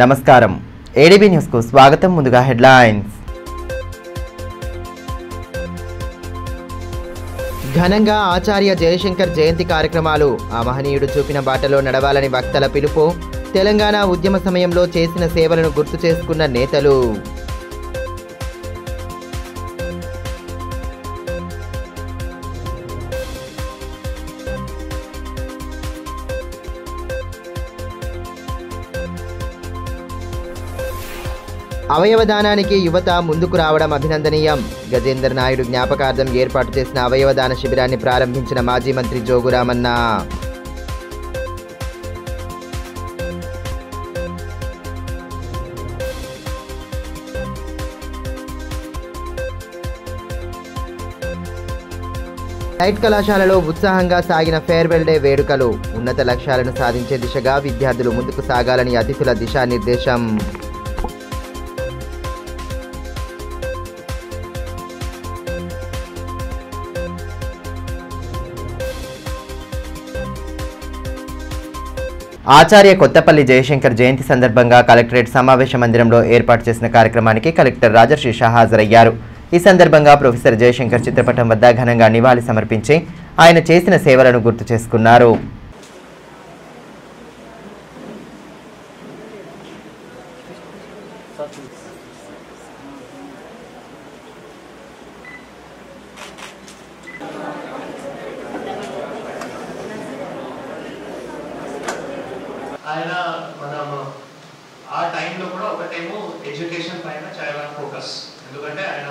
నమస్కారం ADB news కు స్వాగతం. ముందుగా హెడ్లైన్స్. ఘనంగా ఆచార్య జయశంకర్ జయంతి కార్యక్రమాలు. ఆ మహనీయుడు చూపిన బాటలో నడవాలని వక్తల పిలుపు. తెలంగాణ ఉద్యమ సమయంలో చేసిన సేవలను గుర్తు చేసుకున్న నేతలు. అవయవదానానికి యువత ముందుకు రావడం అభినందనీయం. గజేందర్ నాయుడు జ్ఞాపకార్థం ఏర్పాటు చేసిన అవయవదాన శిబిరాన్ని ప్రారంభించిన మాజీ మంత్రి జోగు రామన్న. లైట్ కళాశాలలో ఉత్సాహంగా సాగిన ఫేర్వెల్ డే వేడుకలు. ఉన్నత లక్ష్యాలను సాధించే దిశగా విద్యార్థులు ముందుకు సాగాలని అతిథుల దిశానిర్దేశం. ఆచార్య కొత్తపల్లి జయశంకర్ జయంతి సందర్భంగా కలెక్టరేట్ సమావేశ మందిరంలో ఏర్పాటు చేసిన కార్యక్రమానికి కలెక్టర్ రాజర్షి షా హాజరయ్యారు. ఈ సందర్భంగా ప్రొఫెసర్ జయశంకర్ చిత్రపటం వద్ద ఘనంగా నివాళి సమర్పించి ఆయన చేసిన సేవలను గుర్తు చేసుకున్నారు. ఆయన మనం ఆ టైంలో కూడా ఒకటేమో ఎడ్యుకేషన్ పైన చాలా ఫోకస్, ఎందుకంటే ఆయన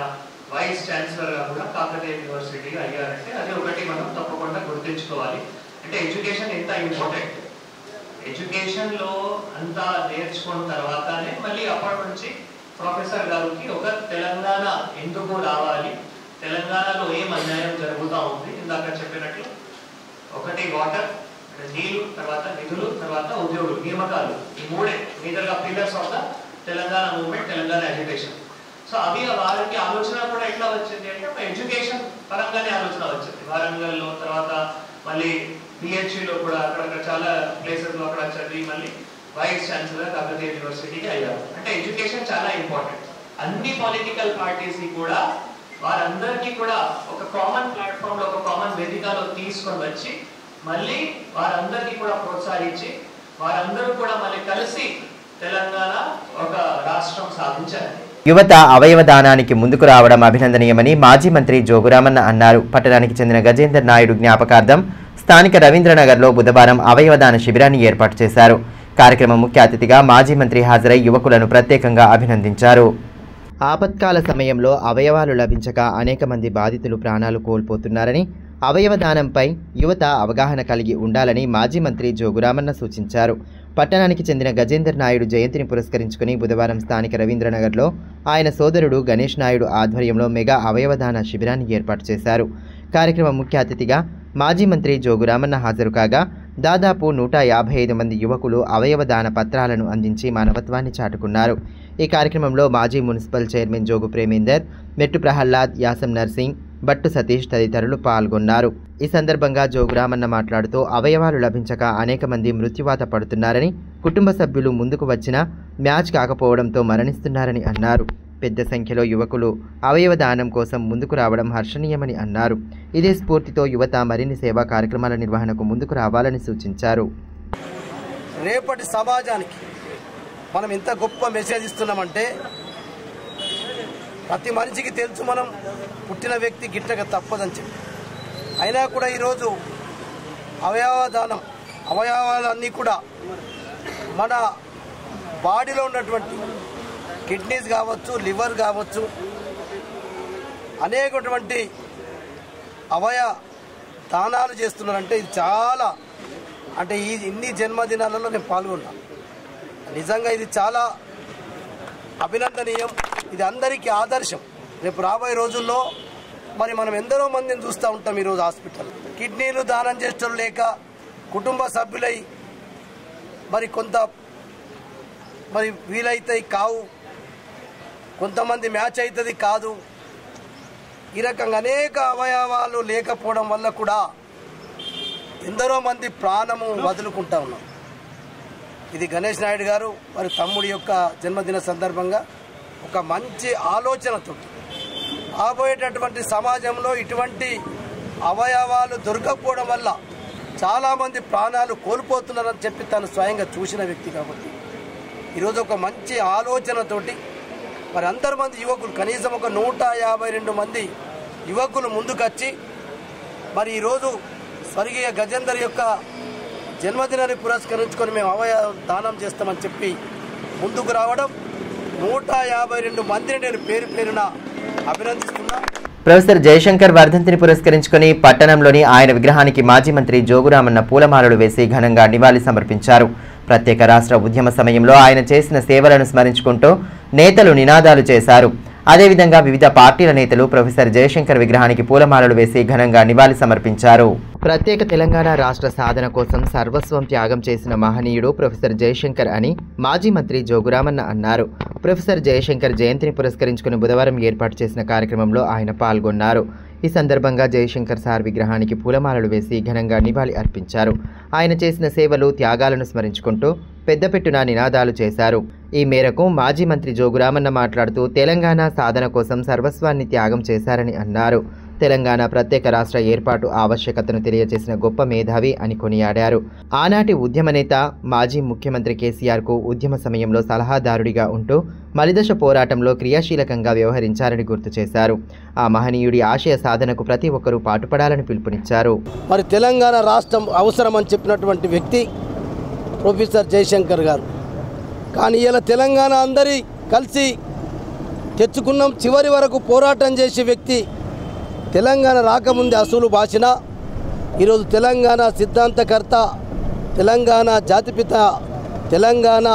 వైస్ ఛాన్సలర్గా కూడా కాకతీయ యూనివర్సిటీ అయ్యారంటే అది ఒకటి మనం తప్పకుండా గుర్తుంచుకోవాలి. అంటే ఎడ్యుకేషన్ ఎంత ఇంపార్టెంట్, ఎడ్యుకేషన్లో అంతా నేర్చుకున్న తర్వాతనే మళ్ళీ అప్పటి నుంచి ప్రొఫెసర్ గారికి ఒక తెలంగాణ ఎందుకు రావాలి, తెలంగాణలో ఏం అన్యాయం జరుగుతూ ఉంది, ఇందాక చెప్పినట్లు ఒకటి వాటర్, నీళ్లు, తర్వాత నిధులు, తర్వాత ఉద్యోగులు, నియామకాలు, ఈ మూడే మేజర్గా pillars of the Telangana movement, Telangana education. So అవి వారికి ఆలోచన కూడా ఎట్లా వచ్చింది అంటే ఒక ఎడ్యుకేషన్ పరంగానే ఆలోచన వచ్చింది. వరంగల్లో తర్వాత మళ్ళీ పిహెచ్లో కూడా అక్కడక్కడ చాలా ప్లేసెస్లో అక్కడ చదివి మళ్ళీ వైస్ ఛాన్సలర్ కాకతీయ యూనివర్సిటీకి అయ్యారు. అంటే ఎడ్యుకేషన్ చాలా ఇంపార్టెంట్. అన్ని పొలిటికల్ పార్టీస్ కూడా వారందరికీ కూడా ఒక కామన్ ప్లాట్ఫామ్లో, ఒక కామన్ వేదికలో తీసుకొని వచ్చి మళ్ళీ వారందరికీ కూడా ప్రోత్సహించి వారందరూ కూడా మళ్ళీ కలిసి తెలంగాణ ఒక రాష్ట్రం సాధించారు. యువత అవయవ దానానికి ముందుకు రావడం అభినందనీయమని మాజీ మంత్రి జోగు రామన్న అన్నారు. పట్టణానికి చెందిన గజేందర్ నాయుడు జ్ఞాపకార్థం స్థానిక రవీంద్రనగర్లో బుధవారం అవయవదాన శిబిరాన్ని ఏర్పాటు చేశారు. కార్యక్రమం ముఖ్య అతిథిగా మాజీ మంత్రి హాజరై యువకులను ప్రత్యేకంగా అభినందించారు. ఆపత్కాల సమయంలో అవయవాలు లభించక అనేక మంది బాధితులు ప్రాణాలు కోల్పోతున్నారని, అవయవ దానంపై యువత అవగాహన కలిగి ఉండాలని మాజీ మంత్రి జోగు రామన్న సూచించారు. పట్టణానికి చెందిన గజేందర్ నాయుడు జయంతిని పురస్కరించుకుని బుధవారం స్థానిక రవీంద్రనగర్లో ఆయన సోదరుడు గణేష్ నాయుడు ఆధ్వర్యంలో మెగా అవయవదాన శిబిరాన్ని ఏర్పాటు చేశారు. కార్యక్రమం ముఖ్య అతిథిగా మాజీ మంత్రి జోగు రామన్న హాజరు కాగా దాదాపు 155 మంది యువకులు అవయవదాన పత్రాలను అందించి మానవత్వాన్ని చాటుకున్నారు. ఈ కార్యక్రమంలో మాజీ మున్సిపల్ చైర్మన్ జోగు ప్రేమేందర్, మెట్టు ప్రహ్లాద్, యాసం నర్సింగ్, బట్టు సతీష్ తదితరులు పాల్గొన్నారు. ఈ సందర్భంగా జోగు రామన్న మాట్లాడుతూ అవయవాలు లభించక అనేక మంది మృత్యువాత పడుతున్నారని, కుటుంబ సభ్యులు ముందుకు వచ్చినా మ్యాచ్ కాకపోవడంతో మరణిస్తున్నారని అన్నారు. పెద్ద సంఖ్యలో యువకులు అవయవ దానం కోసం ముందుకు రావడం హర్షణీయమని అన్నారు. ఇదే స్ఫూర్తితో యువత మరిన్ని సేవా కార్యక్రమాల నిర్వహణకు ముందుకు రావాలని సూచించారు. రేపటి సమాజానికి మనం ఎంత గొప్ప మెసేజ్ ఇస్తున్నామంటే, ప్రతి మనిషికి తెలుసు మనం పుట్టిన వ్యక్తి గిట్టక తప్పదని చెప్పి, అయినా కూడా ఈరోజు అవయవదానం, అవయవాలన్నీ కూడా మన బాడీలో ఉన్నటువంటి కిడ్నీస్ కావచ్చు, లివర్ కావచ్చు, అనేకటువంటి అవయవ దానాలు చేస్తున్నారంటే ఇది చాలా, అంటే ఇన్ని జన్మదినాలలో నేను పాల్గొన్నా. నిజంగా ఇది చాలా అభినందనీయం. ఇది అందరికీ ఆదర్శం. రేపు రాబోయే రోజుల్లో మరి మనం ఎందరో మందిని చూస్తూ ఉంటాం. ఈరోజు హాస్పిటల్ కిడ్నీలు దానం చేస్తూ లేక కుటుంబ సభ్యులై మరి వీలైతాయి కావు, కొంతమంది మ్యాచ్ అవుతుంది కాదు, ఈ రకంగా అనేక అవయవాలు లేకపోవడం వల్ల కూడా ఎందరో మంది ప్రాణము వదులుకుంటా ఉన్నాం. ఇది గణేష్ నాయుడు గారు వారి తమ్ముడి యొక్క జన్మదిన సందర్భంగా ఒక మంచి ఆలోచనతో రాబోయేటటువంటి సమాజంలో ఇటువంటి అవయవాలు దొరకకపోవడం వల్ల చాలామంది ప్రాణాలు కోల్పోతున్నారని చెప్పి తను స్వయంగా చూసిన వ్యక్తి కాబట్టి ఈరోజు ఒక మంచి ఆలోచనతోటి మరి అందరి మంది యువకులు కనీసం ఒక 152 మంది యువకులు ముందుకొచ్చి మరి ఈరోజు స్వర్గీయ గజేందర్ యొక్క జన్మదినాన్ని పురస్కరించుకొని మేము అవయవ దానం చేస్తామని చెప్పి ముందుకు రావడం 152 మందిని నేను పేరు పేరున అభినందిస్తున్నా. ప్రొఫెసర్ జయశంకర్ వర్ధంతిని పురస్కరించుకుని పట్టణంలోని ఆయన విగ్రహానికి మాజీ మంత్రి జోగురామన్న పూలమాలలు వేసి ఘనంగా నివాళి సమర్పించారు. ప్రత్యేక రాష్ట్ర ఉద్యమ సమయంలో ఆయన చేసిన సేవలను స్మరించుకుంటూ నేతలు నినాదాలు చేశారు. అదేవిధంగా వివిధ పార్టీల నేతలు ప్రొఫెసర్ జయశంకర్ విగ్రహానికి పూలమాలలు వేసి ఘనంగా నివాళి సమర్పించారు. ప్రత్యేక తెలంగాణ రాష్ట్ర సాధన కోసం సర్వస్వం త్యాగం చేసిన మహనీయుడు ప్రొఫెసర్ జయశంకర్ అని మాజీ మంత్రి జోగురామన్న అన్నారు. ప్రొఫెసర్ జయశంకర్ జయంతిని పురస్కరించుకుని బుధవారం ఏర్పాటు చేసిన కార్యక్రమంలో ఆయన పాల్గొన్నారు. ఈ సందర్భంగా జయశంకర్ సార్ విగ్రహానికి పూలమాలలు వేసి ఘనంగా నివాళి అర్పించారు. ఆయన చేసిన సేవలు త్యాగాలను స్మరించుకుంటూ పెద్దపెట్టున నినాదాలు చేశారు. ఈ మేరకు మాజీ మంత్రి జోగురామన్న మాట్లాడుతూ తెలంగాణ సాధన కోసం సర్వస్వాన్ని త్యాగం చేశారని అన్నారు. తెలంగాణ ప్రత్యేక రాష్ట్ర ఏర్పాటు ఆవశ్యకతను తెలియజేసిన గొప్ప మేధావి అని కొనియాడారు. ఆనాటి ఉద్యమ నేత మాజీ ముఖ్యమంత్రి కేసీఆర్కు ఉద్యమ సమయంలో సలహాదారుడిగా ఉంటూ మలిదశ పోరాటంలో క్రియాశీలకంగా వ్యవహరించారని గుర్తు చేశారు. ఆ మహనీయుడి ఆశయ సాధనకు ప్రతి ఒక్కరూ పాటుపడాలని పిలుపునిచ్చారు. మరి తెలంగాణ రాష్ట్రం అవసరమని చెప్పినటువంటి వ్యక్తి ప్రొఫెసర్ జయశంకర్ గారు. కానీ ఇలా తెలంగాణ అందరి కలిసి తెచ్చుకున్నాం, చివరి వరకు పోరాటం చేసే వ్యక్తి తెలంగాణ రాకముందే అసలు భాషన ఈరోజు తెలంగాణ సిద్ధాంతకర్త, తెలంగాణ జాతిపిత, తెలంగాణ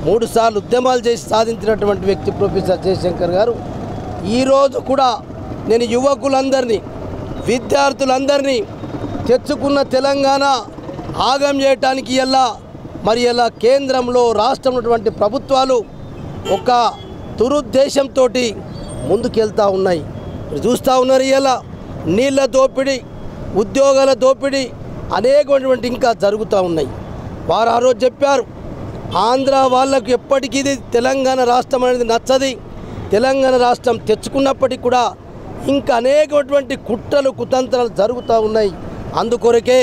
3 సార్లు ఉద్యమాలు చేసి సాధించినటువంటి వ్యక్తి ప్రొఫెసర్ జయశంకర్ గారు. ఈరోజు కూడా నేను యువకులందరినీ, విద్యార్థులందరినీ తెచ్చుకున్న తెలంగాణ ఆగం చేయటానికి ఇలా కేంద్రంలో రాష్ట్రంలో ఉన్నటువంటి ప్రభుత్వాలు ఒక దురుద్దేశంతో ముందుకెళ్తూ ఉన్నాయి. చూస్తూ ఉన్నారు. ఇలా నీళ్ళ దోపిడీ, ఉద్యోగాల దోపిడీ అనేకమైనటువంటి ఇంకా జరుగుతూ ఉన్నాయి. వారు ఆ రోజు చెప్పారు, ఆంధ్ర వాళ్ళకు ఎప్పటికీ తెలంగాణ రాష్ట్రం అనేది నచ్చది. తెలంగాణ రాష్ట్రం తెచ్చుకున్నప్పటికీ కూడా ఇంకా అనేకమైనటువంటి కుట్రలు కుతంత్రాలు జరుగుతూ ఉన్నాయి. అందుకొరకే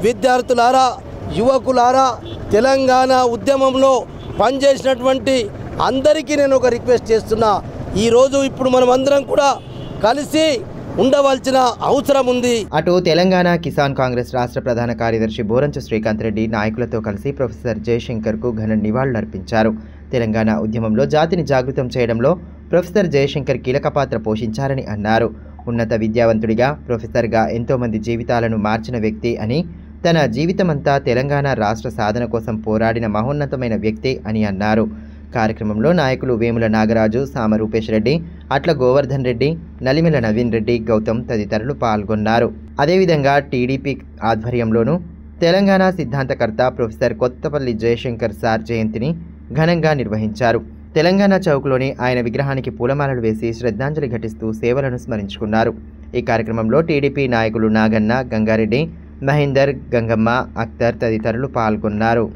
విద్యార్థులారా, యువకులారా, తెలంగాణ ఉద్యమంలో పనిచేసినటువంటి అందరికీ నేను ఒక రిక్వెస్ట్ చేస్తున్నా. ఈరోజు ఇప్పుడు మనం అందరం కూడా కలిసి ఉండవలసిన అవసరం ఉంది. అటు తెలంగాణ కిసాన్ కాంగ్రెస్ రాష్ట్ర ప్రధాన కార్యదర్శి బోరంచు శ్రీకాంత్ రెడ్డి నాయకులతో కలిసి ప్రొఫెసర్ జయశంకర్కు ఘన నివాళులర్పించారు. తెలంగాణ ఉద్యమంలో జాతిని జాగృతం చేయడంలో ప్రొఫెసర్ జయశంకర్ కీలక పాత్ర పోషించారని అన్నారు. ఉన్నత విద్యావంతుడిగా, ప్రొఫెసర్గా ఎంతోమంది జీవితాలను మార్చిన వ్యక్తి అని, తన జీవితమంతా తెలంగాణ రాష్ట్ర సాధన కోసం పోరాడిన మహోన్నతమైన వ్యక్తి అని అన్నారు. కార్యక్రమంలో నాయకులు వేముల నాగరాజు, సామ రూపేష్ రెడ్డి, అట్ల గోవర్ధన్ రెడ్డి, నలిమిల నవీన్ రెడ్డి, గౌతమ్ తదితరులు పాల్గొన్నారు. అదేవిధంగా టీడీపీ ఆధ్వర్యంలోనూ తెలంగాణ సిద్ధాంతకర్త ప్రొఫెసర్ కొత్తపల్లి జయశంకర్ సార్ జయంతిని ఘనంగా నిర్వహించారు. తెలంగాణ చౌక్లోని ఆయన విగ్రహానికి పూలమాలలు వేసి శ్రద్ధాంజలి ఘటిస్తూ సేవలను స్మరించుకున్నారు. ఈ కార్యక్రమంలో టీడీపీ నాయకులు నాగన్న, గంగారెడ్డి, మహేందర్, గంగమ్మ, అఖ్తర్ తదితరులు పాల్గొన్నారు.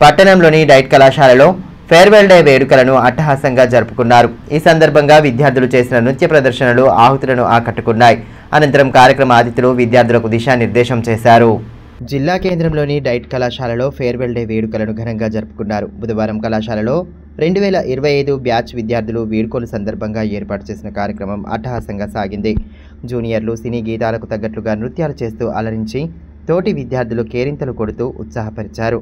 పట్టణంలోని డైట్ కళాశాలలో ఫేర్వెల్ డే వేడుకలను అట్టహాసంగా జరుపుకున్నారు. ఈ సందర్భంగా విద్యార్థులు చేసిన నృత్య ప్రదర్శనలు ఆహుతులను ఆకట్టుకున్నాయి. అనంతరం కార్యక్రమ అతిథులు విద్యార్థులకు దిశానిర్దేశం చేశారు. జిల్లా కేంద్రంలోని డైట్ కళాశాలలో ఫేర్వెల్ డే వేడుకలను ఘనంగా జరుపుకున్నారు. బుధవారం కళాశాలలో 2025 బ్యాచ్ విద్యార్థులు వీడ్కోలు సందర్భంగా ఏర్పాటు చేసిన కార్యక్రమం అట్టహాసంగా సాగింది. జూనియర్లు సినీ గీతాలకు తగ్గట్లుగా నృత్యాలు చేస్తూ అలరించి తోటి విద్యార్థులు కేరింతలు కొడుతూ ఉత్సాహపరిచారు.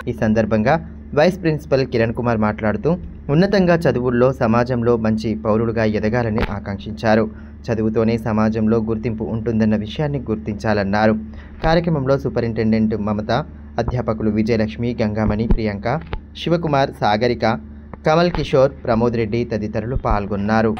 ఈ సందర్భంగా వైస్ ప్రిన్సిపల్ కిరణ్ కుమార్ మాట్లాడుతూ ఉన్నతంగా చదువుల్లో సమాజంలో మంచి పౌరులుగా ఎదగాలని ఆకాంక్షించారు. చదువుతోనే సమాజంలో గుర్తింపు ఉంటుందన్న విషయాన్ని గుర్తించాలన్నారు. కార్యక్రమంలో సూపరింటెండెంట్ మమత, అధ్యాపకులు విజయలక్ష్మి, గంగామణి, ప్రియాంక, శివకుమార్, సాగరిక, కమల్ కిషోర్, ప్రమోద్ రెడ్డి తదితరులు పాల్గొన్నారు.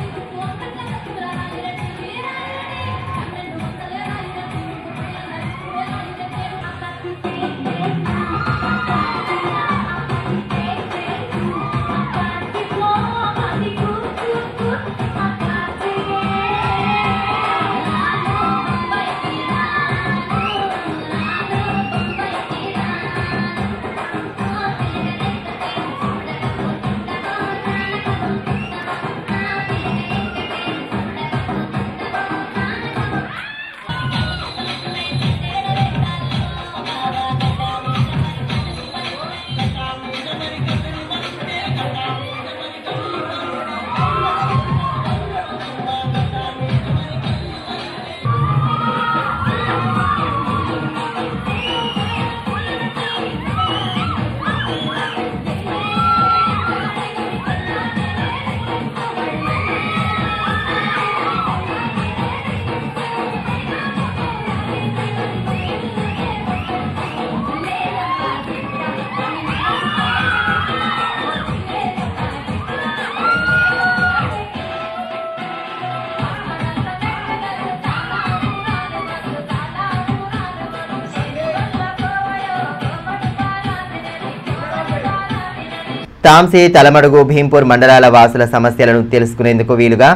తాంసీ, తలమడుగు, భీంపూర్ మండలాల వాసుల సమస్యలను తెలుసుకునేందుకు వీలుగా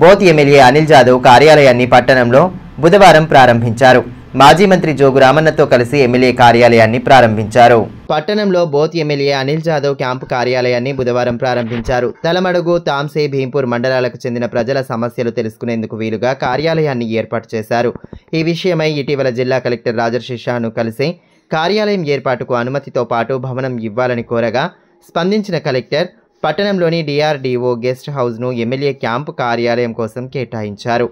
బోత్ ఎమ్మెల్యే అనిల్ జాదవ్ కార్యాలయాన్ని పట్టణంలో బుధవారం ప్రారంభించారు. మాజీ మంత్రి జోగు రామన్నతో కలిసి ఎమ్మెల్యే కార్యాలయాన్ని ప్రారంభించారు. పట్టణంలో both MLA Anil Jadhav camp కార్యాలయాన్ని బుధవారం ప్రారంభించారు. తలమడుగు, తాంసీ, భీంపూర్ మండలాలకు చెందిన ప్రజల సమస్యలు తెలుసుకునేందుకు వీలుగా కార్యాలయాన్ని ఏర్పాటు చేశారు. ఈ విషయమై ఇటీవల జిల్లా కలెక్టర్ రాజర్షిషాను కలిసి కార్యాలయం ఏర్పాటుకు అనుమతితో పాటు భవనం ఇవ్వాలని కోరగా స్పందించిన కలెక్టర్ పట్టణంలోని డిఆర్డీఓ గెస్ట్ హౌస్ను ఎమ్మెల్యే క్యాంపు కార్యాలయం కోసం కేటాయించారు.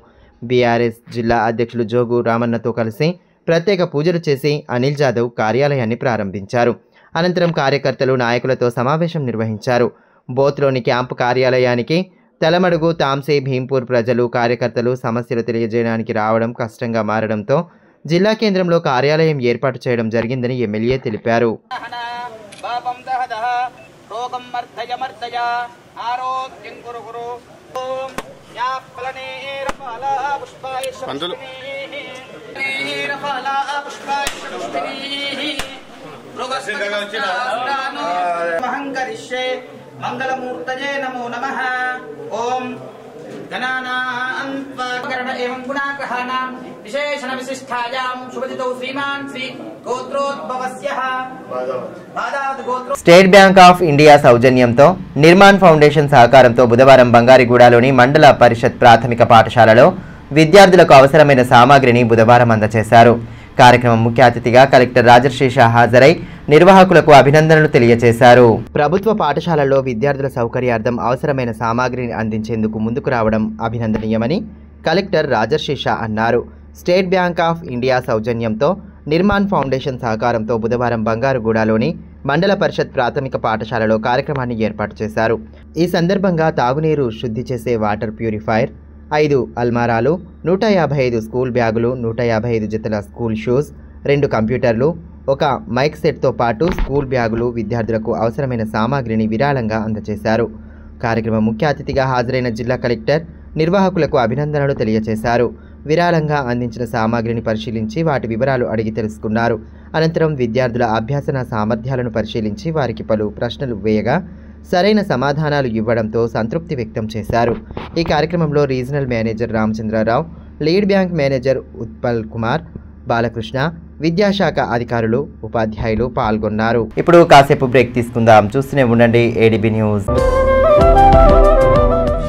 బీఆర్ఎస్ జిల్లా అధ్యక్షులు జోగు రామన్నతో కలిసి ప్రత్యేక పూజలు చేసి అనిల్ జాదవ్ కార్యాలయాన్ని ప్రారంభించారు. అనంతరం కార్యకర్తలు, నాయకులతో సమావేశం నిర్వహించారు. బోత్లోని క్యాంపు కార్యాలయానికి తలమడుగు, తాంసీ, భీంపూర్ ప్రజలు, కార్యకర్తలు సమస్యలు తెలియజేయడానికి రావడం కష్టంగా మారడంతో జిల్లా కేంద్రంలో కార్యాలయం ఏర్పాటు చేయడం జరిగిందని ఎమ్మెల్యే తెలిపారు. మంగళమూర్తయే నమో నమః. ఓం గణానాం త్వాకరణ ఏవం గుణాగ్రహాణాం విశేషణ విశిష్టాయాం శుభజితౌ శ్రీమాన్ శ్రీ గోత్రోద్భవస్యః బాదావత్ గోత్ర. స్టేట్ బ్యాంక్ ఆఫ్ ఇండియా సౌజన్యంతో నిర్మాణ్ ఫౌండేషన్ సహకారంతో బుధవారం బంగారిగూడలోని మండల పరిషత్ ప్రాథమిక పాఠశాలలో విద్యార్థులకు అవసరమైన సామాగ్రిని బుధవారం అందజేశారు. కార్యక్రమం ముఖ్య అతిథిగా కలెక్టర్ రాజర్షిషా హాజరై నిర్వాహకులకు అభినందనలు తెలియజేశారు. ప్రభుత్వ పాఠశాలల్లో విద్యార్థుల సౌకర్యార్థం అవసరమైన సామాగ్రిని అందించేందుకు ముందుకు రావడం అభినందనీయమని కలెక్టర్ రాజర్షిషా అన్నారు. స్టేట్ బ్యాంక్ ఆఫ్ ఇండియా సౌజన్యంతో నిర్మాణ్ ఫౌండేషన్ సహకారంతో బుధవారం బంగారుగూడలోని మండల పరిషత్ ప్రాథమిక పాఠశాలలో కార్యక్రమాన్ని ఏర్పాటు చేశారు. ఈ సందర్భంగా తాగునీరు శుద్ధి చేసే వాటర్ ప్యూరిఫైర్, 5 అల్మారాలు, 155 స్కూల్ బ్యాగులు, 155 జతల స్కూల్ షూస్, 2 కంప్యూటర్లు, 1 మైక్ సెట్తో పాటు స్కూల్ బ్యాగులు విద్యార్థులకు అవసరమైన సామాగ్రిని విరాళంగా అందజేశారు. కార్యక్రమం ముఖ్య అతిథిగా హాజరైన జిల్లా కలెక్టర్ నిర్వాహకులకు అభినందనలు తెలియజేశారు. విరాళంగా అందించిన సామాగ్రిని పరిశీలించి వాటి వివరాలు అడిగి తెలుసుకున్నారు. అనంతరం విద్యార్థుల అభ్యాసన సామర్థ్యాలను పరిశీలించి వారికి పలు ప్రశ్నలు వేయగా సరైన సమాధానాలు ఇవ్వడంతో సంతృప్తి వ్యక్తం చేశారు. ఈ కార్యక్రమంలో regional manager Ramachandra Rao, lead bank manager Utpal Kumar, Balakrishna, విద్యాశాఖ అధికారులు, ఉపాధ్యాయులు పాల్గొన్నారు. ఇప్పుడు కాసేపు బ్రేక్ తీసుకుందాం. చూస్తూనే ఉండండి ADB news.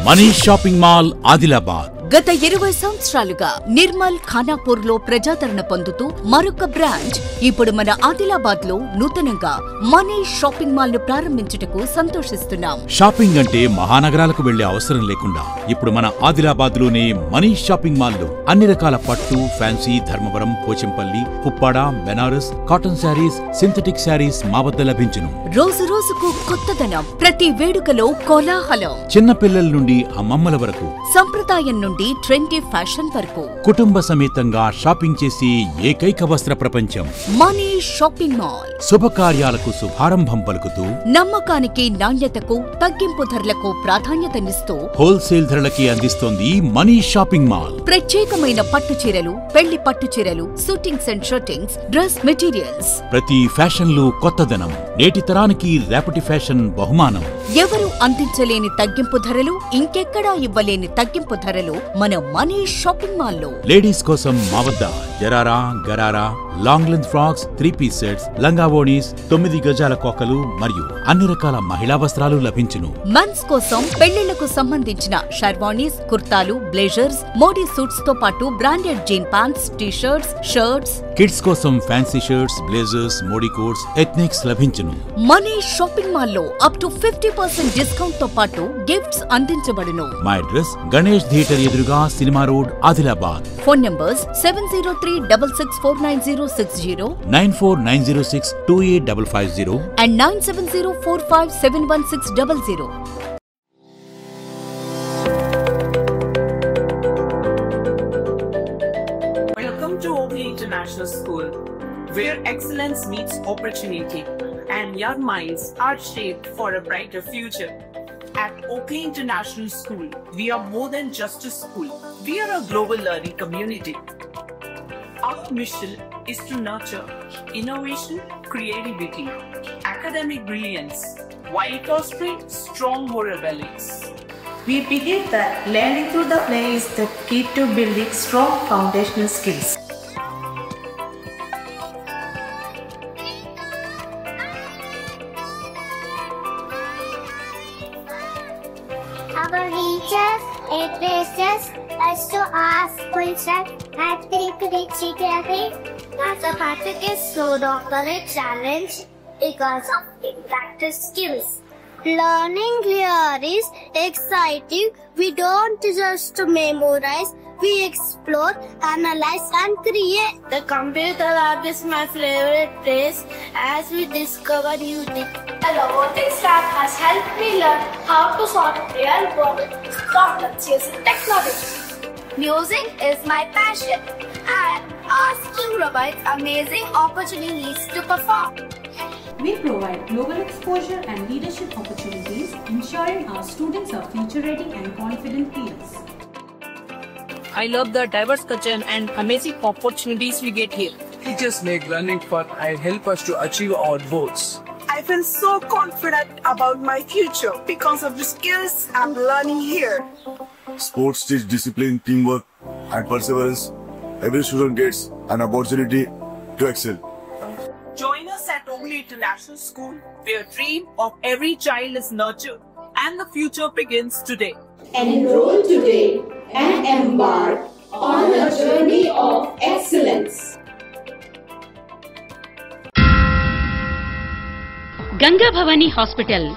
Money shopping mall Adilabad గత 20 సంవత్సరాలుగా నిర్మల్ ఖానాపూర్ లో ప్రజాదరణ పొందుతూ మరొక బ్రాంచ్ ఇప్పుడు మన ఆదిలాబాద్ లో నూతనంగా మనీ షాపింగ్ మాల్ ను ప్రారంభించుటకు సంతోషిస్తున్నాం. షాపింగ్ అంటే మహానగరాలకు వెళ్లే అవసరం లేకుండా ఇప్పుడు మన ఆదిలాబాద్ లోనే మనీ షాపింగ్ మాల్ లో అన్ని రకాల పట్టు, ఫ్యాన్సీ, ధర్మవరం, పోచంపల్లి, పుప్పాడ, బెనారస్, కాటన్ శారీస్, సింథటిక్ శారీస్ మా వద్ద లభించును. రోజు రోజుకు కొత్తదనం, ప్రతి వేడుకలో కోలాహలం. చిన్న పిల్లల నుండి అమ్మమ్మల వరకు, సంప్రదాయం నుండి ట్రెండీ ఫ్యాషన్ వరకు కుటుంబ సమేతంగా షాపింగ్ చేసి ఏకైక వస్త్ర ప్రపంచం మనీ షాపింగ్ మాల్. శుభకార్యాలకు శుభారంభం పలుకుతూ, నమ్మకానికి, నాణ్యతకు, తగ్గింపు ధరలకు ప్రాధాన్యతనిస్తూ హోల్సేల్ ధరలకి అందిస్తోంది మనీ షాపింగ్ మాల్. ప్రత్యేకమైన పట్టు చీరలు, పెళ్లి పట్టు చీరలు, shootings and shirtings, dress materials. ప్రతి ఫ్యాషన్ లో కొత్తదనం, నేటి తరానికి రేపటి ఫ్యాషన్ బహుమానం. ఎవరు అందించలేని తగ్గింపు ధరలు, ఇంకెక్కడా ఇవ్వలేని తగ్గింపు ధరలు మన మనీ షాపింగ్ మాల్ లో. లేడీస్ కోసం మా వద్ద జరారా, gharara, long length frocks, 3-piece sets, లంగావోణీస్, 9 గజాల కోకలు మరియు అన్ని రకాల మహిళా వస్త్రాలు లభించును. మెన్స్ కోసం పెళ్లిళ్లకు సంబంధించిన షర్వాణీస్, కుర్తాలు, బ్లేజర్స్, మోడీ సూట్స్ తో పాటు branded jean pants, T shirts, shirts. Kids కోసం fancy shirts, blazers, Modi coats, ethnics లభించును. మనీ షాపింగ్ మాల్ లో అప్ టు 50% డిస్కౌంట్ తో పాటు గిఫ్ట్స్ అందించబడును. మా అడ్రస్ గణేష్ థియేటర్ ఎదురుగా, cinema road, Adilabad. Phone numbers 703664060, 9490628550 and 9704571600. Welcome to Oakley International School, where excellence meets opportunity and young minds are shaped for a brighter future. At Oakley International School, we are more than just a school. We are a global learning community. Our mission is to nurture innovation, creativity, academic brilliance, while fostering strong moral values. We believe that learning through the play is the key to building strong foundational skills. Our teachers encourage us to ask questions and think critically. Mathematics is no longer a challenge because of practice skills. Learning here is exciting. We don't just memorize, we explore, analyze and create. The computer lab is my favorite place as we discover new things. The robotics lab has helped me learn how to solve real world problems using technology. Music is my passion and our school provides amazing opportunities to perform. We provide global exposure and leadership opportunities, ensuring our students are future-ready and confident peers. I love the diverse culture and amazing opportunities we get here. Teachers make learning fun and help us to achieve our goals. I feel so confident about my future because of the skills I'm learning here. Sports teach discipline, teamwork, and perseverance. Every student gets an opportunity to excel. Join us at Oakley International School, where dream of every child is nurtured and the future begins today. Enroll today and embark on a journey of excellence. Ganga Bhavani hospital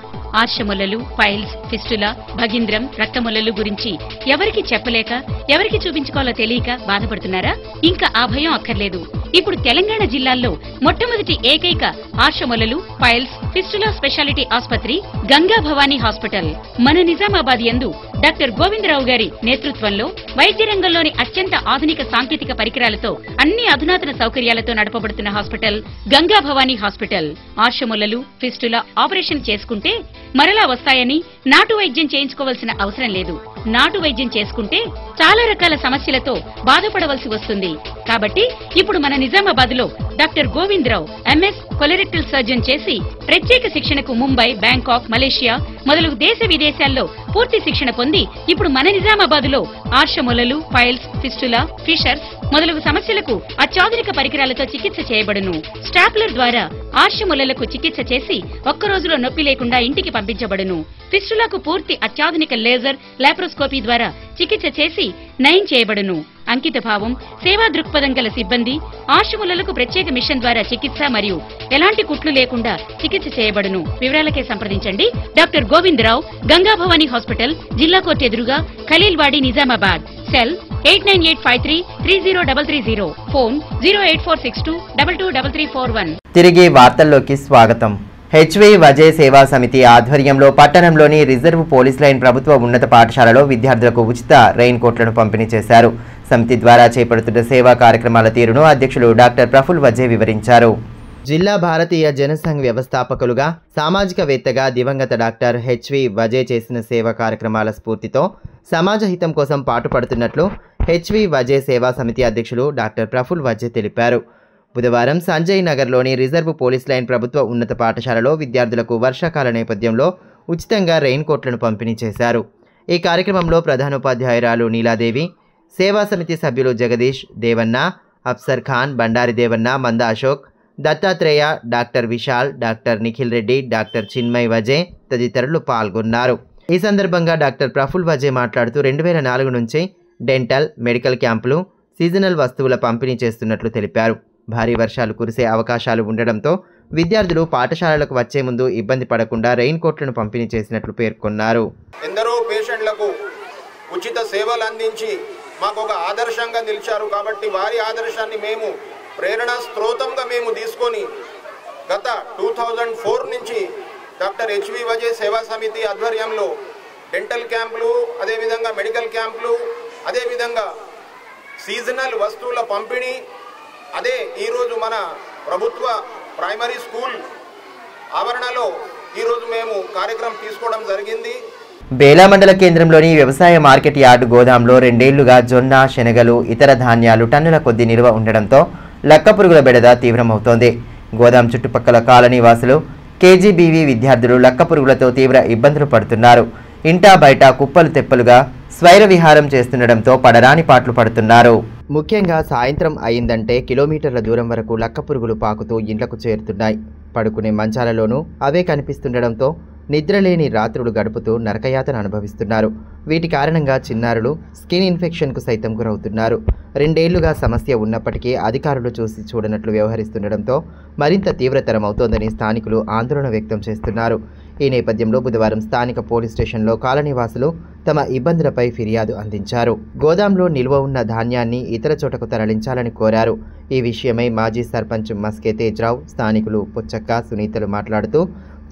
ఆర్షములలు, piles, fistula, భగింద్రం, రక్తములలు గురించి ఎవరికి చెప్పలేక, ఎవరికి చూపించుకోవాలో తెలియక బాధపడుతున్నారా? ఇంకా ఆ భయం అక్కర్లేదు. ఇప్పుడు తెలంగాణ జిల్లాల్లో మొట్టమొదటి ఏకైక ఆర్షములలు, ఫైల్స్, ఫిస్టులా స్పెషాలిటీ ఆసుపత్రి గంగా భవానీ హాస్పిటల్ మన నిజామాబాద్ యందు డాక్టర్ గోవిందరావు గారి నేతృత్వంలో వైద్య రంగంలోని అత్యంత ఆధునిక సాంకేతిక పరికరాలతో అన్ని అధునాతన సౌకర్యాలతో నడపబడుతున్న హాస్పిటల్ గంగా భవానీ హాస్పిటల్. ఆర్షములలు, ఫిస్టులా ఆపరేషన్ చేసుకుంటే మరలా వస్తాయని నాటు వైద్యం చేయించుకోవాల్సిన అవసరం లేదు. నాటు వైద్యం చేసుకుంటే చాలా రకాల సమస్యలతో బాధపడవలసి వస్తుంది. కాబట్టి ఇప్పుడు మన నిజామాబాద్ లో doctor Govindarao MS colorectal surgeon చేసి ప్రత్యేక శిక్షణకు ముంబై, బ్యాంకాక్, మలేషియా మొదలగు దేశ విదేశాల్లో పూర్తి శిక్షణ పొంది ఇప్పుడు మన నిజామాబాద్ లో ఆర్షములలు, ఫైల్స్, ఫిస్టులా, ఫిషర్స్ మొదలగు సమస్యలకు అత్యాధునిక పరికరాలతో చికిత్స చేయబడును. స్టాప్లర్ ద్వారా ఆర్షములలకు చికిత్స చేసి ఒక్క రోజులో నొప్పి లేకుండా ఇంటికి పంపించబడును. ఫిస్టులకు పూర్తి అత్యాధునిక లేజర్ లాప్రోస్కోపీ ద్వారా చికిత్స చేసి నయం చేయబడును. అంకిత భావం, సేవా దృక్పథం గల సిబ్బంది, ఆశువులకు ప్రత్యేక మిషన్ ద్వారా చికిత్స మరియు ఎలాంటి కుట్లు లేకుండా చికిత్స చేయబడును. వివరాలకే సంప్రదించండి డాక్టర్ గోవిందరావు, గంగా భవానీ హాస్పిటల్, జిల్లా కోర్టు ఎదురుగా, ఖలీల్వాడి, నిజామాబాద్. సెల్ 8985330330. ఫోన్ 08462223341. తిరిగి వార్తల్లోకి స్వాగతం. హెచ్వి వజయ్ సేవా సమితి ఆధ్వర్యంలో పట్టణంలోని రిజర్వ్ పోలీస్ లైన్ ప్రభుత్వ ఉన్నత పాఠశాలలో విద్యార్థులకు ఉచిత రెయిన్ కోట్లను పంపిణీ చేశారు. సమితి ద్వారా చేపడుతున్న సేవా కార్యక్రమాల తీరును అధ్యక్షులు డాక్టర్ ప్రఫుల్ వజయ్ వివరించారు. జిల్లా భారతీయ జనసంఘ్ వ్యవస్థాపకులుగా, సామాజికవేత్తగా దివంగత డాక్టర్ హెచ్వి వజయ్ చేసిన సేవా కార్యక్రమాల స్ఫూర్తితో సమాజ హితం కోసం పాటుపడుతున్నట్లు హెచ్వి వజయ్ సేవా సమితి అధ్యక్షులు డాక్టర్ ప్రఫుల్ వజయ్ తెలిపారు. బుధవారం సంజయ్ నగర్లోని రిజర్వ్ పోలీస్ లైన్ ప్రభుత్వ ఉన్నత పాఠశాలలో విద్యార్థులకు వర్షాకాల నేపథ్యంలో ఉచితంగా రెయిన్ కోట్లను పంపిణీ చేశారు. ఈ కార్యక్రమంలో ప్రధానోపాధ్యాయురాలు నీలాదేవి, సేవా సమితి సభ్యులు Jagadish, Devanna, Afsar Khan, Bandari Devanna, Manda Ashok, Dattatreya, doctor Vishal, doctor Nikhil Reddy, doctor Chinmay Vijay తదితరులు పాల్గొన్నారు. ఈ సందర్భంగా డాక్టర్ ప్రఫుల్ వజయ్ మాట్లాడుతూ 2004 నుంచి డెంటల్, మెడికల్ క్యాంపులు, సీజనల్ వస్తువుల పంపిణీ చేస్తున్నట్లు తెలిపారు. భారీ వర్షాలు కురిసే అవకాశాలు ఉండడంతో విద్యార్థులు పాఠశాలలకు వచ్చే ముందు ఇబ్బంది పడకుండా రెయిన్ కోట్లను పంపిణీ చేసినట్లు పేర్కొన్నారు. ఎందరో పేషెంట్లకు ఉచిత సేవలు అందించి మాకు ఒక ఆదర్శంగా నిలిచారు. కాబట్టి వారి ఆదర్శాన్ని మేము ప్రేరణ స్త్రోతంగా మేము తీసుకొని గత 2004 నుంచి డాక్టర్ హెచ్వి వజయ్ సేవా సమితి ఆధ్వర్యంలో డెంటల్ క్యాంపులు, అదేవిధంగా మెడికల్ క్యాంపులు, అదేవిధంగా సీజనల్ వస్తువుల పంపిణీ, అదే ఈరోజు మన ప్రభుత్వ ప్రైమరీ స్కూల్ ఆవరణలో ఈరోజు మేము కార్యక్రమం తీసుకోవడం జరిగింది. బేలా మండల కేంద్రంలోని వ్యవసాయ మార్కెట్ యార్డు గోదాంలో 2 ఏళ్లుగా జొన్న, శనగలు, ఇతర ధాన్యాలు టన్నుల కొద్దీ నిల్వ ఉండడంతో లక్కపురుగుల బెడద తీవ్రమవుతోంది. గోదాం చుట్టుపక్కల కాలనీ వాసులు, కేజీబీవీ విద్యార్థులు లక్కపురుగులతో తీవ్ర ఇబ్బందులు పడుతున్నారు. ఇంటా బయట కుప్పలు తెప్పలుగా స్వైర విహారం చేస్తుండడంతో పడరాని పాట్లు పడుతున్నారు. ముఖ్యంగా సాయంత్రం అయిందంటే కిలోమీటర్ల దూరం వరకు లక్కపురుగులు పాకుతూ ఇండ్లకు చేరుతున్నాయి. పడుకునే మంచాలలోనూ అవే కనిపిస్తుండడంతో నిద్రలేని రాత్రులు గడుపుతూ నరకయాతన అనుభవిస్తున్నారు. వీటి కారణంగా చిన్నారులు స్కిన్ ఇన్ఫెక్షన్కు సైతం గురవుతున్నారు. 2 ఏళ్లుగా సమస్య ఉన్నప్పటికీ అధికారులు చూసి చూడనట్లు వ్యవహరిస్తుండడంతో మరింత తీవ్రతరమవుతోందని స్థానికులు ఆందోళన వ్యక్తం చేస్తున్నారు. ఈ నేపథ్యంలో బుధవారం స్థానిక పోలీస్ స్టేషన్లో కాలనీవాసులు తమ ఇబ్బందులపై ఫిర్యాదు అందించారు. గోదాంలో నిల్వ ఉన్న ధాన్యాన్ని ఇతర చోటకు తరలించాలని కోరారు. ఈ విషయమై మాజీ సర్పంచ్ మస్కే తేజ్రావు, స్థానికులు పుచ్చక్క, సునీతలు మాట్లాడుతూ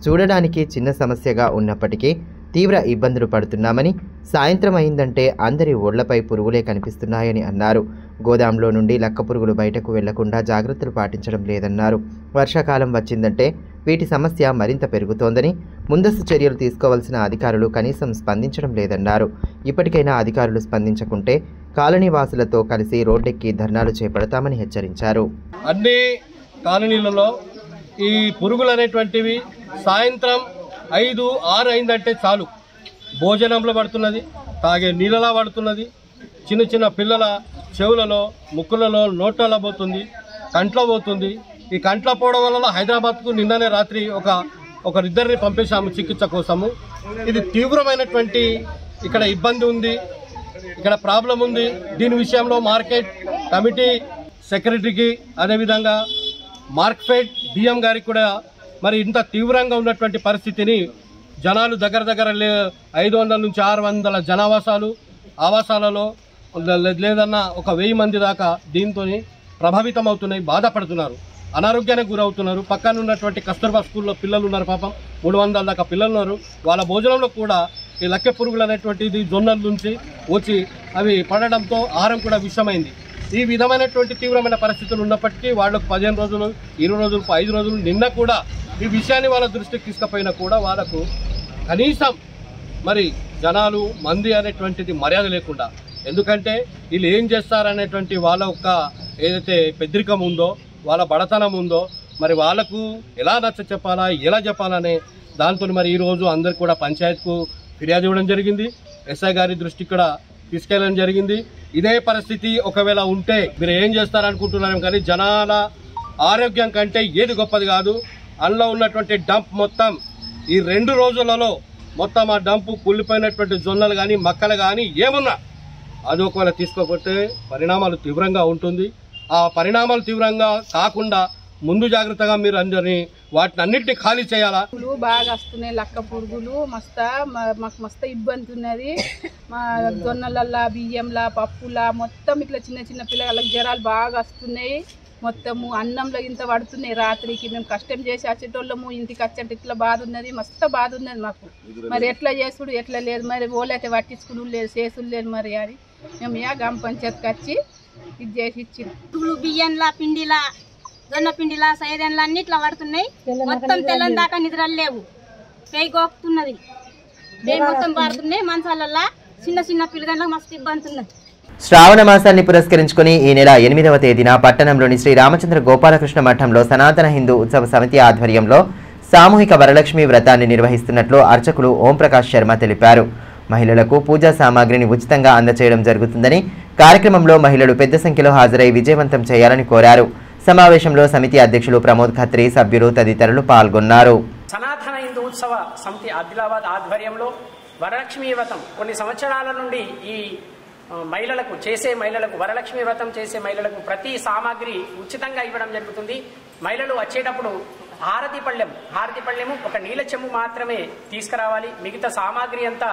చూడడానికి చిన్న సమస్యగా ఉన్నప్పటికీ తీవ్ర ఇబ్బందులు పడుతున్నామని, సాయంత్రం అయిందంటే అందరి ఓళ్లపై పురుగులే కనిపిస్తున్నాయని అన్నారు. గోదాంలో నుండి లక్కపురుగులు బయటకు వెళ్లకుండా జాగ్రత్తలు పాటించడం లేదన్నారు. వర్షాకాలం వచ్చిందంటే వీటి సమస్య మరింత పెరుగుతోందని, ముందస్తు చర్యలు తీసుకోవాల్సిన అధికారులు కనీసం స్పందించడం లేదన్నారు. ఇప్పటికైనా అధికారులు స్పందించకుంటే కాలనీ వాసులతో కలిసి రోడ్డెక్కి ధర్నాలు చేపడతామని హెచ్చరించారు. అన్ని కాలనీలలో ఈ పురుగులు అనేటువంటివి సాయంత్రం 5-6 అయిందంటే చాలు భోజనంలో పడుతున్నది, తాగే నీళ్ళలా పడుతున్నది, చిన్న చిన్న పిల్లల చెవులలో, ముక్కులలో, నోట్లలో పోతుంది, కంట్లో పోతుంది. ఈ కంట్లో పోవడం వల్ల హైదరాబాద్కు నిన్ననే రాత్రి ఒకరిద్దరిని పంపేశాము చికిత్స కోసము. ఇది తీవ్రమైనటువంటి ఇక్కడ ఇబ్బంది ఉంది, ఇక్కడ ప్రాబ్లం ఉంది. దీని విషయంలో మార్కెట్ కమిటీ సెక్రటరీకి, అదేవిధంగా మార్క్ఫెడ్ డిఎం గారికి కూడా మరి ఇంత తీవ్రంగా ఉన్నటువంటి పరిస్థితిని జనాలు దగ్గర 500 నుంచి 600 జనావాసాలు, ఆవాసాలలో లేదన్నా 1000 మంది దాకా దీంతో ప్రభావితం అవుతున్నాయి, బాధపడుతున్నారు, అనారోగ్యానికి గురవుతున్నారు. పక్కన ఉన్నటువంటి కస్తూర్బా స్కూల్లో పిల్లలు ఉన్నారు, పాపం 300 దాకా పిల్లలు ఉన్నారు. వాళ్ళ భోజనంలో కూడా ఈ లక్కె పురుగులు అనేటువంటిది జొన్నల నుంచి వచ్చి అవి పడడంతో ఆహారం కూడా విషమైంది. ఈ విధమైనటువంటి తీవ్రమైన పరిస్థితులు ఉన్నప్పటికీ వాళ్ళకు 15 రోజులు, 20 రోజులు, 5 రోజులు నిన్న కూడా ఈ విషయాన్ని వాళ్ళ దృష్టికి తీసుకుపోయినా కూడా వాళ్ళకు కనీసం మరి జనాలు మంది అనేటువంటిది మర్యాద లేకుండా, ఎందుకంటే వీళ్ళు ఏం చేస్తారనేటువంటి వాళ్ళ యొక్క ఏదైతే పెద్దరికం ఉందో, వాళ్ళ బడతనం ఉందో, మరి వాళ్ళకు ఎలా నచ్చ చెప్పాలా, ఎలా చెప్పాలనే దాంతో మరి ఈరోజు అందరు కూడా పంచాయత్కు ఫిర్యాదు ఇవ్వడం జరిగింది. ఎస్ఐ గారి దృష్టికి కూడా తీసుకెళ్ళడం జరిగింది. ఇదే పరిస్థితి ఒకవేళ ఉంటే మీరు ఏం చేస్తారనుకుంటున్నారు, కానీ జనాల ఆరోగ్యం కంటే ఏది గొప్పది కాదు. అందులో ఉన్నటువంటి డంప్ మొత్తం ఈ 2 రోజులలో మొత్తం ఆ డంపు కుళ్ళిపోయినటువంటి జొన్నలు కానీ, మక్కలు కానీ ఏమున్నా అది ఒకవేళ తీసుకోకపోతే పరిణామాలు తీవ్రంగా ఉంటుంది. ఆ పరిణామాలు తీవ్రంగా కాకుండా ముందు జాగ్రత్తగా మీరు అందరినీ వాటిని అన్నింటినీ ఖాళీ చేయాలా. బాగా వస్తున్నాయి లక్క పురుగులు మాకు మస్తు ఇబ్బంది ఉన్నది. మా జొన్నలల్లా బియ్యంలా పప్పులా మొత్తం ఇట్లా చిన్న చిన్న పిల్లలకు జ్వరాలు బాగా వస్తున్నాయి. మొత్తము అన్నంలో ఇంత పడుతున్నాయి. రాత్రికి మేము కష్టం చేసి వచ్చేటోళ్ళము ఇంటికి వచ్చేట ఇట్లా బాధ ఉన్నది, మస్తు బాధ ఉన్నది మాకు. మరి ఎట్లా చేసుడు ఎట్లా లేదు, మరి ఓలైతే పట్టించుకుని లేదు చేసుడు లేదు. మరి అని మేము గ్రామ పంచాయతీకి వచ్చి ఇది చేసి ఇచ్చింది. బియ్యంలా పిండిలా జొన్న పిండిలా సైరన్లు అన్ని ఇట్లా పడుతున్నాయి. మొత్తం తెల్లని దాకా నిద్రలు లేవు, పేయి గోకుతున్నది, పేయి మొత్తం పారుతున్నాయి. మంచాలల్లా చిన్న చిన్న పిల్లగాళ్ళకి మస్తు ఇబ్బంది ఉన్నది. శ్రావణ మాసాన్ని పురస్కరించుకుని ఈ నెల 8వ తేదీన పట్టణంలోని శ్రీ రామచంద్ర గోపాలకృష్ణ మఠంలో సనాతన హిందూ ఉత్సవ సమితి ఆధ్వర్యంలో సామూహిక వరలక్ష్మి వ్రతాన్ని నిర్వహిస్తున్నట్లు అర్చకులు ఓంప్రకాష్ శర్మ తెలిపారు. మహిళలకు పూజా సామాగ్రిని ఉచితంగా అందజేయడం జరుగుతుందని, కార్యక్రమంలో మహిళలు పెద్ద సంఖ్యలో హాజరై విజయవంతం చేయాలని కోరారు. సమావేశంలో సమితి అధ్యక్షులు ప్రమోద్ ఖత్రి, సభ్యులు తదితరులు పాల్గొన్నారు. సనాతన హిందూ ఉత్సవ సమితి ఆదిలాబాద్ ఆధ్వర్యంలో వరలక్ష్మి వ్రతం కొన్ని సంవత్సరాల నుండి ఈ మహిళలకు వరలక్ష్మి వ్రతం చేసే మహిళలకు ప్రతి సామాగ్రి ఉచితంగా ఇవ్వడం జరుగుతుంది. మహిళలు వచ్చేటప్పుడు హారతి పళ్ళెము ఒక నీళ్ళ చెంబు మాత్రమే తీసుకురావాలి. మిగతా సామాగ్రి అంతా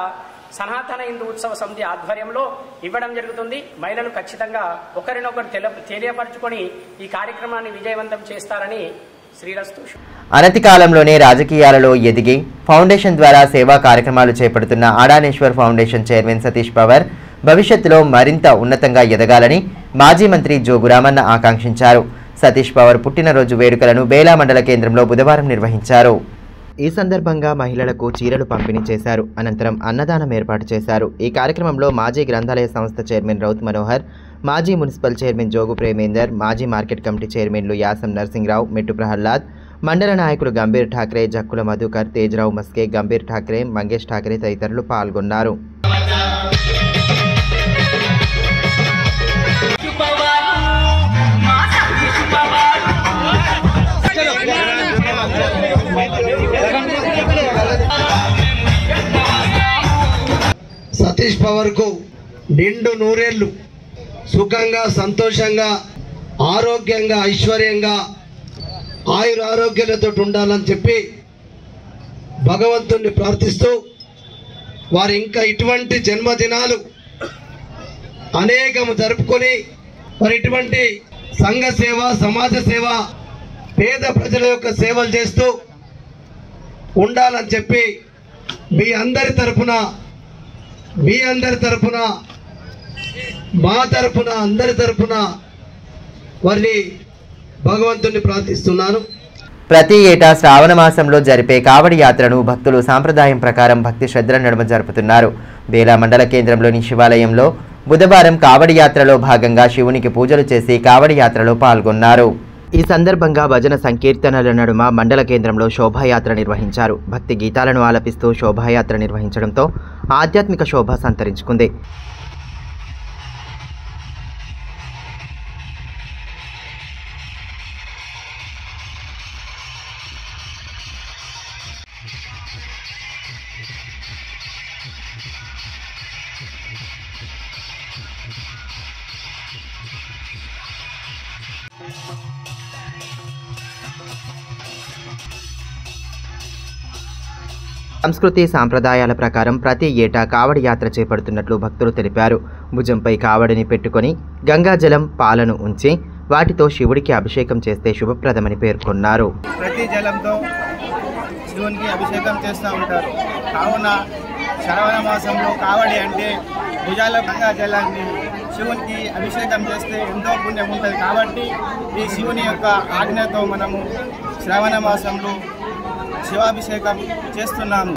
సనాతన హిందూ ఉత్సవ సమితి ఆధ్వర్యంలో ఇవ్వడం జరుగుతుంది. మహిళలు ఖచ్చితంగా ఒకరినొకరు తెలియపరచుకొని ఈ కార్యక్రమాన్ని విజయవంతం చేస్తారని శ్రీరస్తు. అనతి కాలంలోనే రాజకీయాలలో ఎదిగి ఫౌండేషన్ ద్వారా సేవా కార్యక్రమాలు చేపడుతున్న అడానేశ్వర్ ఫౌండేషన్ చైర్మన్ సతీష్ పవర్ భవిష్యత్తులో మరింత ఉన్నతంగా ఎదగాలని మాజీ మంత్రి జోగురామన్న ఆకాంక్షించారు. సతీష్ పవర్ పుట్టినరోజు వేడుకలను బేలా మండల కేంద్రంలో బుధవారం నిర్వహించారు. ఈ సందర్భంగా మహిళలకు చీరలు పంపిణీ చేశారు. అనంతరం అన్నదానం ఏర్పాటు చేశారు. ఈ కార్యక్రమంలో మాజీ గ్రంథాలయ సంస్థ చైర్మన్ రౌత్ మనోహర్, మాజీ మున్సిపల్ చైర్మన్ జోగు ప్రేమేందర్, మాజీ మార్కెట్ కమిటీ చైర్మన్లు యాసం నర్సింగ్రావు, మెట్టు ప్రహ్లాద్, మండల నాయకులు గంభీర్ ఠాక్రే, జక్కుల మధుకర్, తేజ్రావు మస్కే, గంభీర్ ఠాక్రే, మంగేష్ ఠాక్రే తదితరులు పాల్గొన్నారు. సతీష్ పవర్ కు నిండు నూరేళ్లు సుఖంగా, సంతోషంగా, ఆరోగ్యంగా, ఐశ్వర్యంగా, ఆయురారోగ్యాలతో ఉండాలని చెప్పి భగవంతుణ్ణి ప్రార్థిస్తూ వారు ఇంకా ఇటువంటి జన్మదినాలు అనేకము జరుపుకొని మరి ఇటువంటి సంఘ సేవ, సమాజ సేవ, పేద ప్రజల యొక్క సేవలు చేస్తూ ఉండాలని చెప్పి మీ అందరి తరపున మా తరపున అందరి తరపున వారిని భగవంతుని ప్రార్థిస్తున్నాను. ప్రతి ఏటా శ్రావణ మాసంలో జరిపే కావడి యాత్రను భక్తులు సాంప్రదాయం ప్రకారం భక్తి శ్రద్ధల నడుమ జరుపుతున్నారు. బేలా మండల కేంద్రంలోని శివాలయంలో బుధవారం కావడి యాత్రలో భాగంగా శివునికి పూజలు చేసి కావడి యాత్రలో పాల్గొన్నారు. ఈ సందర్భంగా భజన సంకీర్తనల నడుమ మండల కేంద్రంలో శోభాయాత్ర నిర్వహించారు. భక్తి గీతాలను ఆలపిస్తూ శోభాయాత్ర నిర్వహించడంతో ఆధ్యాత్మిక శోభ సంతరించుకుంది. సంస్కృతి సాంప్రదాయాల ప్రకారం ప్రతి ఏటా కావడి యాత్ర చేపడుతున్నట్లు భక్తులు తెలిపారు. భుజంపై కావడిని పెట్టుకొని గంగాజలం, పాలను ఉంచి వాటితో శివుడికి అభిషేకం చేస్తే శుభప్రదమని పేర్కొన్నారు. ప్రతి జలంతో శివునికి అభిషేకం చేస్తూ ఉంటారు. కావున శ్రావణ మాసంలో కావడి అంటే భుజాల గంగాజలాన్ని శివునికి అభిషేకం చేస్తే ఎంతో పుణ్యం ఉంటుంది. కాబట్టి ఈ శివుని యొక్క ఆజ్ఞతో మనము శ్రావణ మాసంలో शिवाभिषेकम చేస్తున్నాము.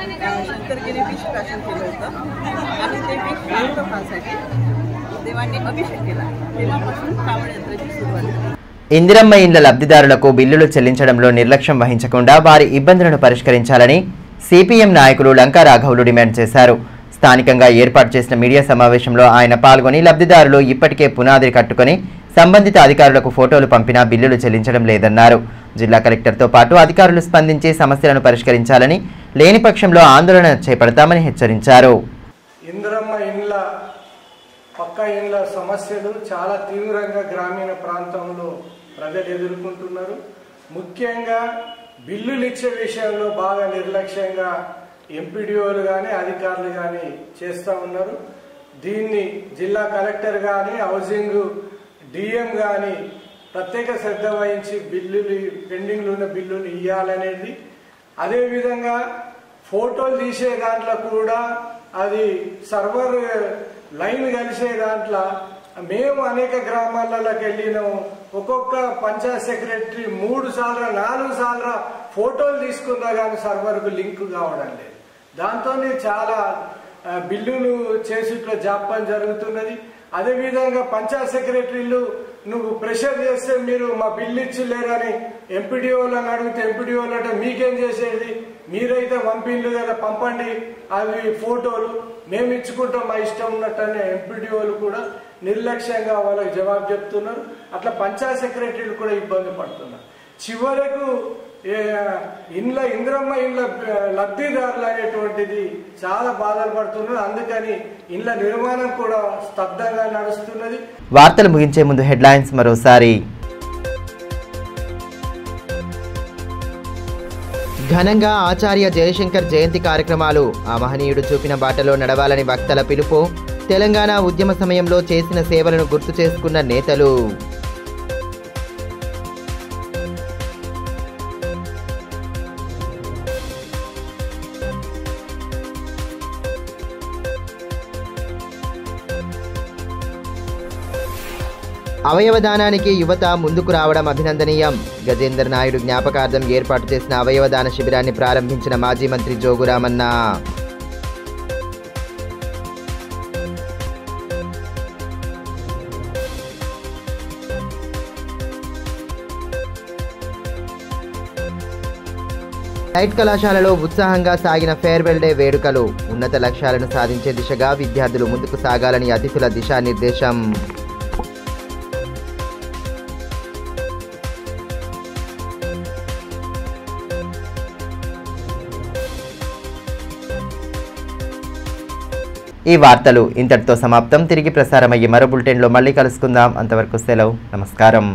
ఇందిరమ్మ ఇండ్ల లబ్ధిదారులకు బిల్లులు చెల్లించడంలో నిర్లక్ష్యం వహించకుండా వారి ఇబ్బందులను పరిష్కరించాలని సిపిఎం నాయకులు లంకా రాఘవులు డిమాండ్ చేశారు. స్థానికంగా ఏర్పాటు చేసిన మీడియా సమావేశంలో ఆయన పాల్గొని లబ్ధిదారులు ఇప్పటికే పునాది కట్టుకుని సంబంధిత అధికారులకు ఫోటోలు పంపినా బిల్లులు చెల్లించడం లేదన్నారు. జిల్లా కలెక్టర్తో పాటు అధికారులు స్పందించి సమస్యలను పరిష్కరించాలని, లేని పక్షంలో ఆందోళన చేపడతామని హెచ్చరించారు. ఇందిరమ్మ ఇండ్ల పక్కా ఇళ్ల సమస్యలు చాలా తీవ్రంగా గ్రామీణ ప్రాంతంలో ప్రజలు ఎదుర్కొంటున్నారు. ముఖ్యంగా బిల్లులు ఇచ్చే విషయంలో బాగా నిర్లక్ష్యంగా ఎంపీడీఓలు కానీ అధికారులు కానీ చేస్తూ ఉన్నారు. దీన్ని జిల్లా కలెక్టర్ కానీ హౌసింగ్ డిఎం కానీ ప్రత్యేక శ్రద్ధ వహించి బిల్లులు పెండింగ్లో ఉన్న బిల్లులు ఇవ్వాలనేది. అదేవిధంగా ఫోటోలు తీసే దాంట్లో కూడా అది సర్వర్ లైన్ కలిసే దాంట్లో మేము అనేక గ్రామాలలోకి వెళ్ళినాము. ఒక్కొక్క పంచాయత్ సెక్రటరీ 3 సార్లు 4 సార్లు ఫోటోలు తీసుకున్నా కానీ సర్వర్కు లింక్ కావడం లేదు. దాంతో చాలా బిల్లులు చేసేట్లో జాప్యం జరుగుతున్నది. అదేవిధంగా పంచాయత్ సెక్రటరీలు నువ్వు ప్రెషర్ చేస్తే మీరు మా బిల్లు ఇచ్చిలేరని ఎంపీడీఓలను అడిగితే ఎంపీడీఓలు అంటే మీకేం చేసేది, మీరైతే పంపిండ్రు కదా పంపండి అవి ఫోటోలు మేము ఇచ్చుకుంటాం మా ఇష్టం ఉన్నట్టనే ఎంపీడీఓలు కూడా నిర్లక్ష్యంగా వాళ్ళకి జవాబు చెప్తున్నారు. అట్లా పంచాయత్ సెక్రటరీలు కూడా ఇబ్బంది పడుతున్నారు. చివరకు ఇంద్రమ్మ ఇండ్ల లబ్ధిదారులు అనేటువంటిది చాలా బాధలు పడుతున్నారు. అందుకని ఇండ్ల నిర్మాణం కూడా స్తబ్దంగా నడుస్తున్నది. వార్తలు ముగించే ముందు హెడ్లైన్స్ మరోసారి. ఘనంగా ఆచార్య జయశంకర్ జయంతి కార్యక్రమాలు. ఆ మహనీయుడు చూపిన బాటలో నడవాలని వక్తల పిలుపు. తెలంగాణ ఉద్యమ సమయంలో చేసిన సేవలను గుర్తు చేసుకున్న నేతలు. అవయవదానానికి యువత ముందుకు రావడం అభినందనీయం. గజేందర్ నాయుడు జ్ఞాపకార్థం ఏర్పాటు చేసిన అవయవదాన శిబిరాన్ని ప్రారంభించిన మాజీ మంత్రి జోగురామన్న. లైట్ కళాశాలలో ఉత్సాహంగా సాగిన ఫేర్వెల్ డే వేడుకలు. ఉన్నత లక్ష్యాలను సాధించే దిశగా విద్యార్థులు ముందుకు సాగాలని అతిథుల దిశానిర్దేశం. ఈ వార్తలు ఇంతటితో సమాప్తం. తిరిగి ప్రసారమయ్యే మరో బులెటిన్లో మళ్ళీ కలుసుకుందాం. అంతవరకు సెలవు. నమస్కారం.